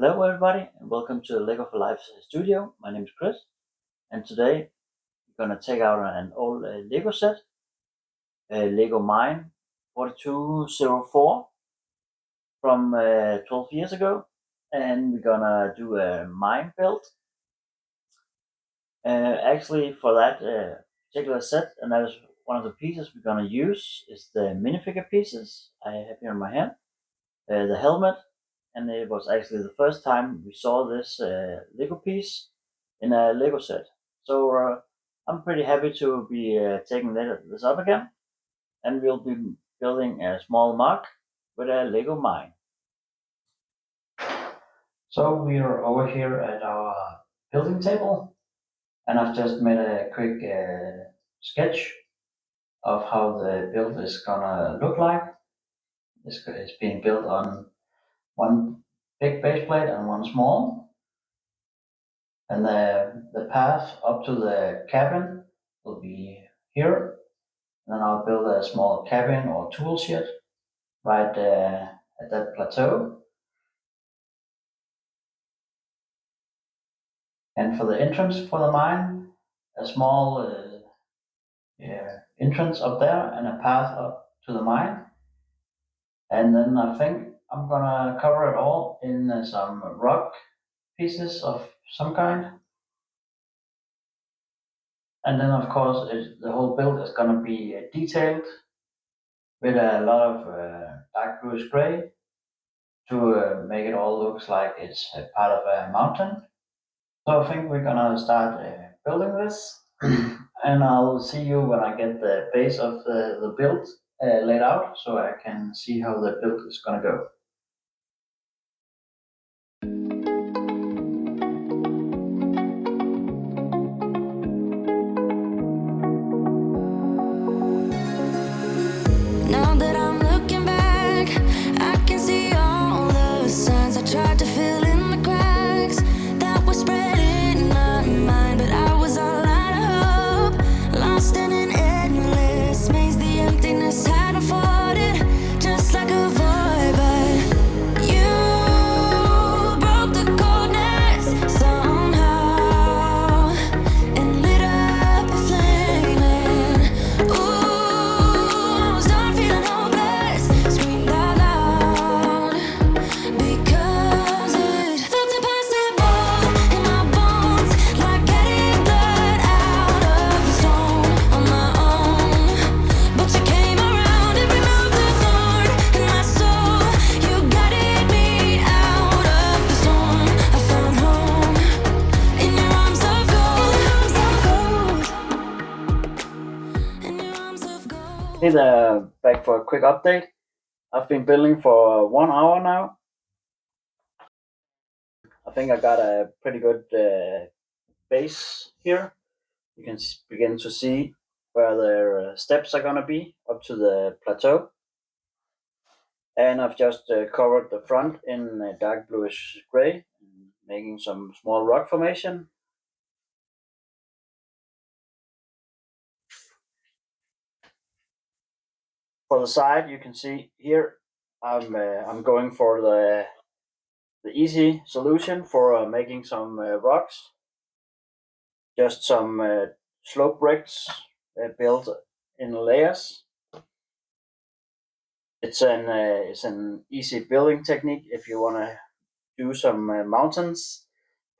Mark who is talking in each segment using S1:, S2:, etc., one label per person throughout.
S1: Hello everybody and welcome to the Lego for Life studio. My name is Chris and today we're gonna take out an old Lego set, Lego Mine 4204 from 12 years ago, and we're gonna do a mine build. Actually for that particular set, and that is one of the pieces we're gonna use, is the minifigure pieces I have here in my hand, the helmet. And it was actually the first time we saw this Lego piece in a Lego set. So I'm pretty happy to be taking this up again, and we'll be building a small MOC with a Lego mine. So we are over here at our building table, and I've just made a quick sketch of how the build is gonna look like. It's being built on one big base plate and one small. And the path up to the cabin will be here. And then I'll build a small cabin or tool shed right at that plateau. And for the entrance for the mine, a small entrance up there and a path up to the mine. And then I think I'm gonna cover it all in some rock pieces of some kind. And then of course the whole build is gonna be detailed with a lot of dark bluish gray to make it all looks like it's a part of a mountain. So I think we're gonna start building this, and I'll see you when I get the base of the build laid out, so I can see how the build is gonna go.
S2: Now that I'm looking back, I can see all the signs I tried to fill in the cracks that were spread in my mind, but I was all out of hope, lost in an endless maze. The emptiness had unfolded just like a void, but you broke the coldness somehow and lit up a flame. And ooh, I was done feeling hopeless, screamed out loud because it felt impossible in my bones, like getting blood out of the stone on my own. But you came around and removed the thorn in my soul. You guided me out of the storm. I found home in your arms of gold, in your arms of gold.
S1: Hey there, back for a quick update. I've been building for 1 hour now. I think I got a pretty good base here. You can begin to see where the steps are gonna be up to the plateau. And I've just covered the front in dark bluish gray, making some small rock formation. For the side, you can see here I'm going for the easy solution for making some rocks. Just some slope bricks built in layers. It's an easy building technique if you want to do some mountains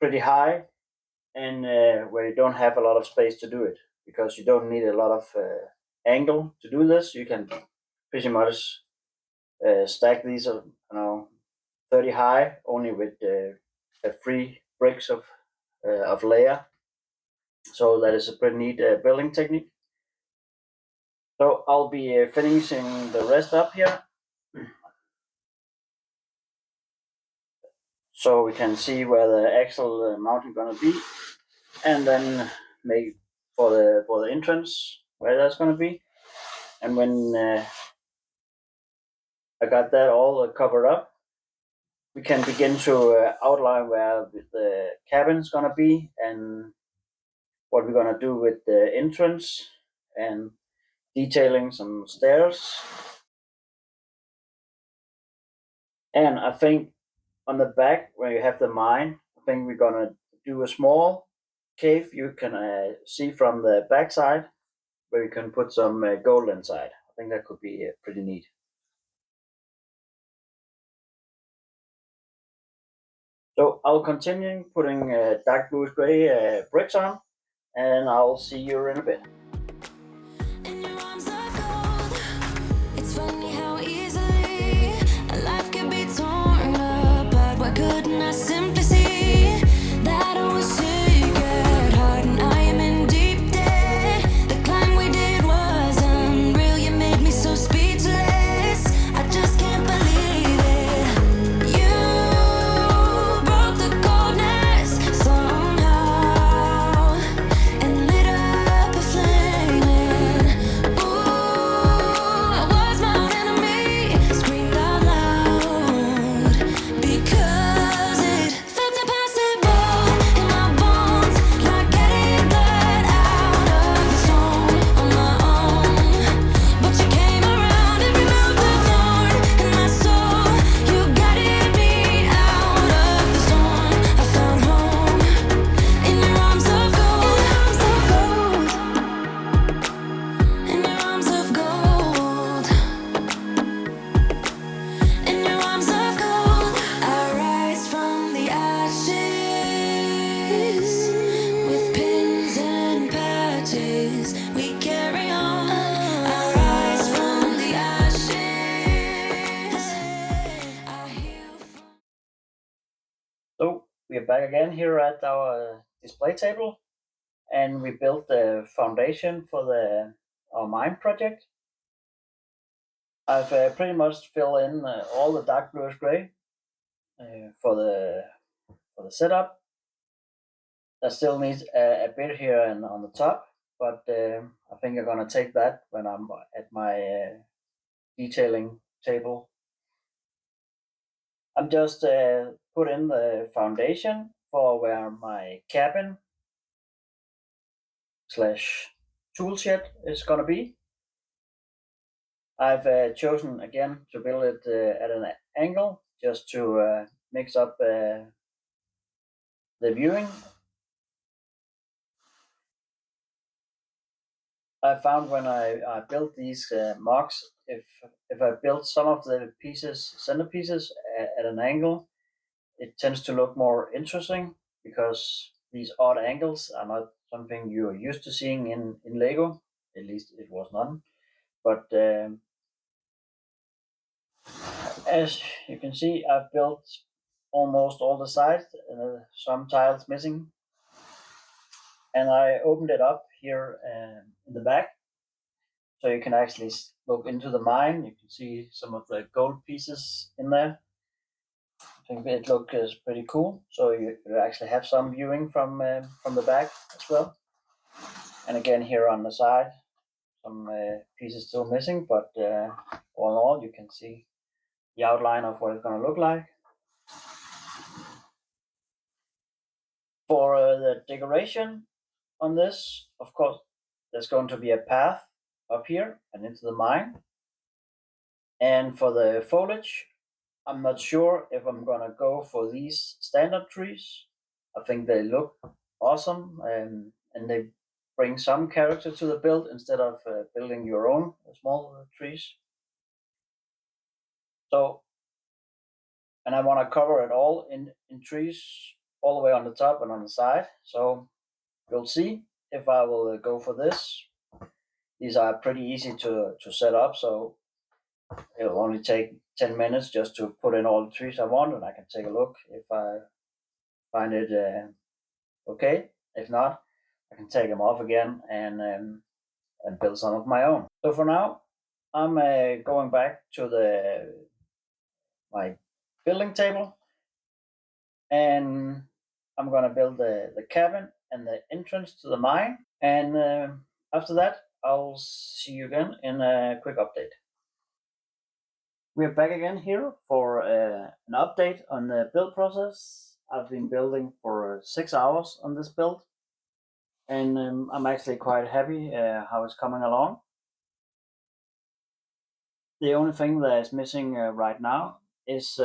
S1: pretty high and where you don't have a lot of space to do it, because you don't need a lot of angle to do this. You can pretty much stack these 30 high only with 3 bricks of layer. So that is a pretty neat building technique. So I'll be finishing the rest up here, so we can see where the actual mountain gonna be, and then make for the entrance where that's gonna be. And when I got that all covered up, we can begin to outline where the cabin's gonna be and what we're gonna do with the entrance and detailing some stairs. And I think on the back where you have the mine, I think we're gonna do a small cave you can see from the backside where you can put some gold inside. I think that could be pretty neat. So I'll continue putting dark bluish gray bricks on, and I'll see you in a bit.
S2: In your arms of gold. It's funny how easily a life can be torn apart. Why couldn't I simply see that I was sick at heart and I am in deep debt? The climb we did was unreal. You made me so speechless. I just can't believe it. You broke the coldness somehow and lit up a flame. Ooh, I was my own enemy. Screamed out loud because it felt impossible in my bones, like getting blood out of the stone on my own. But you came around and removed the thorn in my soul. You guided me out of the storm. I found home in your arms of gold. In your arms of gold. In your arms of gold. I rise from the ashes with pins and patches. We carry on. I rise from the ashes. I heal from.
S1: So we're back again here at our display table, and we built the foundation for our mine project. I've pretty much filled in all the dark bluish gray for the setup. That still needs a bit here and on the top, but I think I'm gonna take that when I'm at my detailing table. I'm just put in the foundation for where my cabin slash tool shed is gonna be. I've chosen again to build it at an angle just to mix up the viewing. I found when I built these mocks, if I build some of the pieces, centerpieces at an angle, it tends to look more interesting because these odd angles are not something you're used to seeing in Lego. At least it was none. But as you can see, I've built almost all the sides, some tiles missing. And I opened it up here in the back, so you can actually look into the mine. You can see some of the gold pieces in there. I think it looks pretty cool. So you actually have some viewing from the back as well. And again here on the side, some pieces still missing, but all in all, you can see the outline of what it's going to look like. For the decoration on this, of course, there's going to be a path up here and into the mine. And for the foliage, I'm not sure if I'm gonna go for these standard trees. I think they look awesome and they bring some character to the build instead of building your own small trees. So, and I want to cover it all in trees all the way on the top and on the side. So you'll see if I will go for this. These are pretty easy to set up, so it'll only take 10 minutes just to put in all the trees I want, and I can take a look if I find it okay. If not, I can take them off again and build some of my own. So for now, I'm going back to my building table, and I'm gonna build the cabin and the entrance to the mine. And after that, I'll see you again in a quick update. We're back again here for an update on the build process. I've been building for 6 hours on this build, and I'm actually quite happy how it's coming along. The only thing that is missing right now is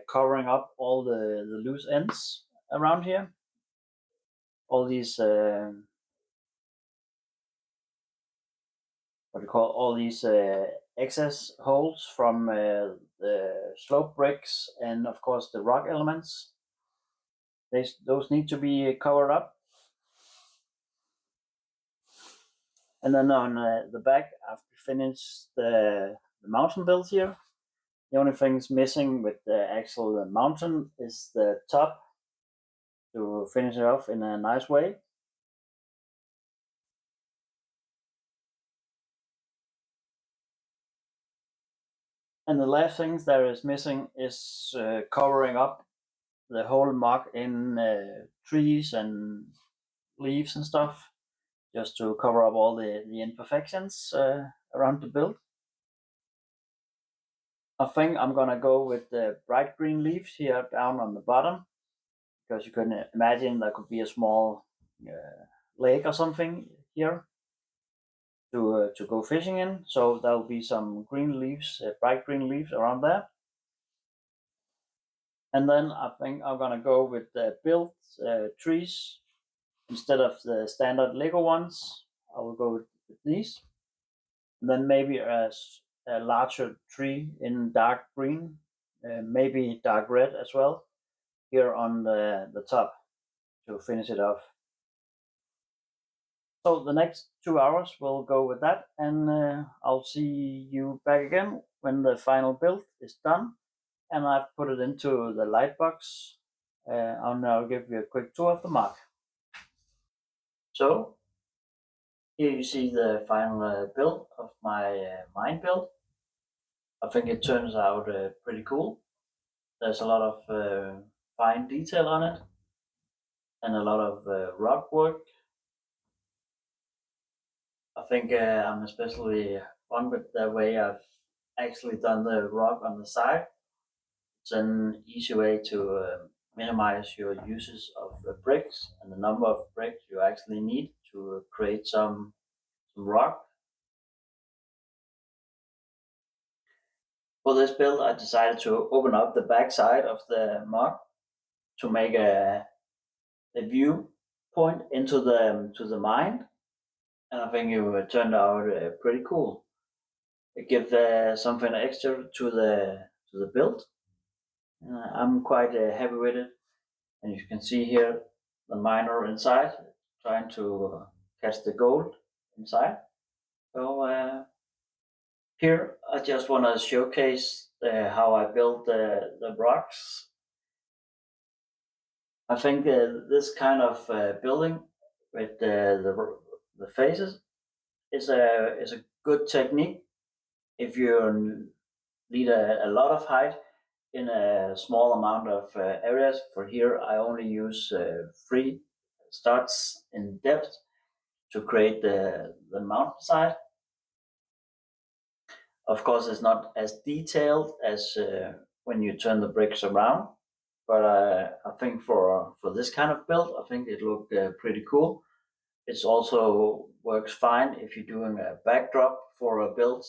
S1: covering up all the loose ends around here. All these all these excess holes from the slope bricks and of course the rock elements. Those need to be covered up. And then on the back, I've finished the mountain build here. The only things missing with the actual mountain is the top to finish it off in a nice way. And the last things that is missing is covering up the whole MOC in trees and leaves and stuff, just to cover up all the imperfections around the build. I think I'm gonna go with the bright green leaves here down on the bottom, because you can imagine there could be a small lake or something here to go fishing in. So there'll be some green leaves, bright green leaves around there. And then I think I'm gonna go with the built trees instead of the standard Lego ones. I will go with these. And then maybe a larger tree in dark green, maybe dark red as well, here on the top to finish it off. So the next 2 hours we'll go with that, and I'll see you back again when the final build is done and I've put it into the light box. And I'll give you a quick tour of the MOC. So here you see the final build of my mine build. I think it turns out pretty cool. There's a lot of fine detail on it and a lot of rock work. I think I'm especially fond with the way I've actually done the rock on the side. It's an easy way to minimize your uses of bricks and the number of bricks you actually need to create some rock. For this build, I decided to open up the back side of the MOC to make a view point into the mine, and I think it turned out pretty cool. It gives something extra to the build. I'm quite happy with it, and you can see here the miner inside trying to catch the gold inside. So here I just want to showcase how I built the rocks. I think this kind of building with the faces is a good technique if you need a lot of height in a small amount of areas. For here, I only use 3 studs in depth to create the mountainside. Of course, it's not as detailed as when you turn the bricks around, but I think for this kind of build, I think it looked pretty cool. It also works fine if you're doing a backdrop for a build.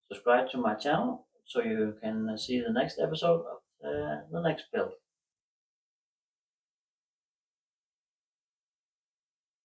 S1: Subscribe to my channel so you can see the next episode of the next build.